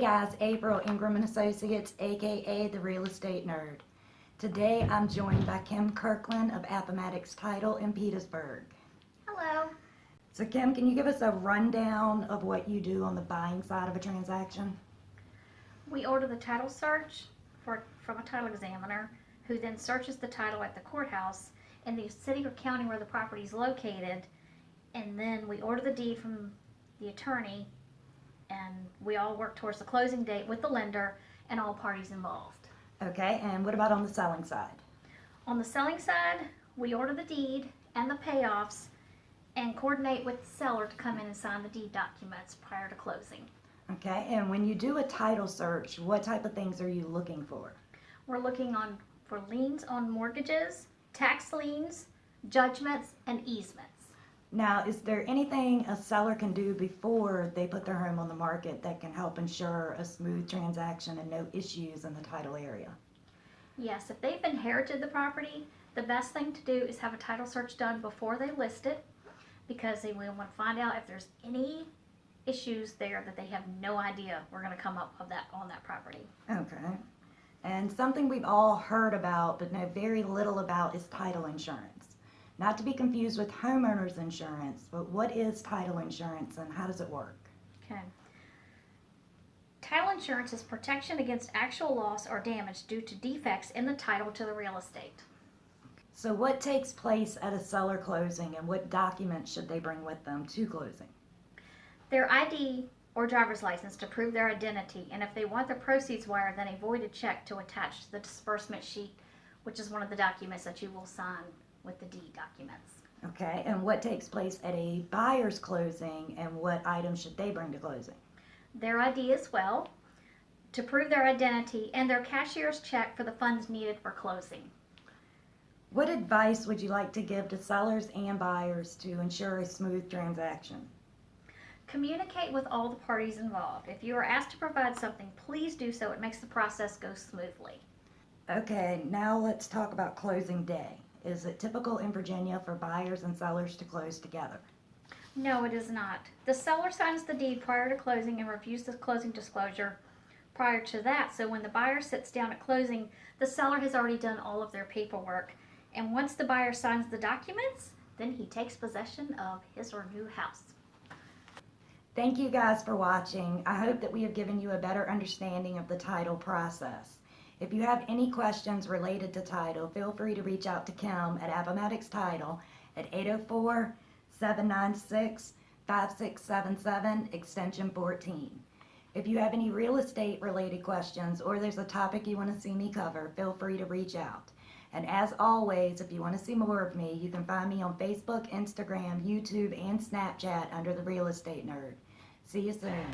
guys, April, Ingram Associates, aka the Real Estate Nerd. Today I'm joined by Kim Kirkland of Appomattox Title in Petersburg. Hello. So Kim, can you give us a rundown of what you do on the buying side of a transaction? We order the title search from a title examiner who then searches the title at the courthouse in the city or county where the property is located, and then we order the deed from the attorney, and we all work towards the closing date with the lender and all parties involved. Okay, and what about on the selling side? On the selling side, we order the deed and the payoffs and coordinate with the seller to come in and sign the deed documents prior to closing. Okay, and when you do a title search, what type of things are you looking for? We're looking for liens on mortgages, tax liens, judgments, and easements. Now, is there anything a seller can do before they put their home on the market that can help ensure a smooth transaction and no issues in the title area? Yes, if they've inherited the property, the best thing to do is have a title search done before they list it, because they will want to find out if there's any issues there that they have no idea we're going to come up with that on that property. Okay. And something we've all heard about but know very little about is title insurance. Not to be confused with homeowner's insurance, but what is title insurance and how does it work? Okay. Title insurance is protection against actual loss or damage due to defects in the title to the real estate. So what takes place at a seller closing and what documents should they bring with them to closing? Their ID or driver's license to prove their identity, and if they want the proceeds wire, then a voided check to attach to the disbursement sheet, which is one of the documents that you will sign with the deed documents. Okay, and what takes place at a buyer's closing and what items should they bring to closing? Their ID as well, to prove their identity, and their cashier's check for the funds needed for closing. What advice would you like to give to sellers and buyers to ensure a smooth transaction? Communicate with all the parties involved. If you are asked to provide something, please do so. It makes the process go smoothly. Okay, now let's talk about closing day. Is it typical in Virginia for buyers and sellers to close together? No, it is not. The seller signs the deed prior to closing and reviews the closing disclosure prior to that. So when the buyer sits down at closing, the seller has already done all of their paperwork. And once the buyer signs the documents, then he takes possession of his or new house. Thank you guys for watching. I hope that we have given you a better understanding of the title process. If you have any questions related to title, feel free to reach out to Kim at Appomattox Title at 804-796-5677, extension 14. If you have any real estate related questions or there's a topic you want to see me cover, feel free to reach out. And as always, if you want to see more of me, you can find me on Facebook, Instagram, YouTube, and Snapchat under The Real Estate Nerd. See you soon.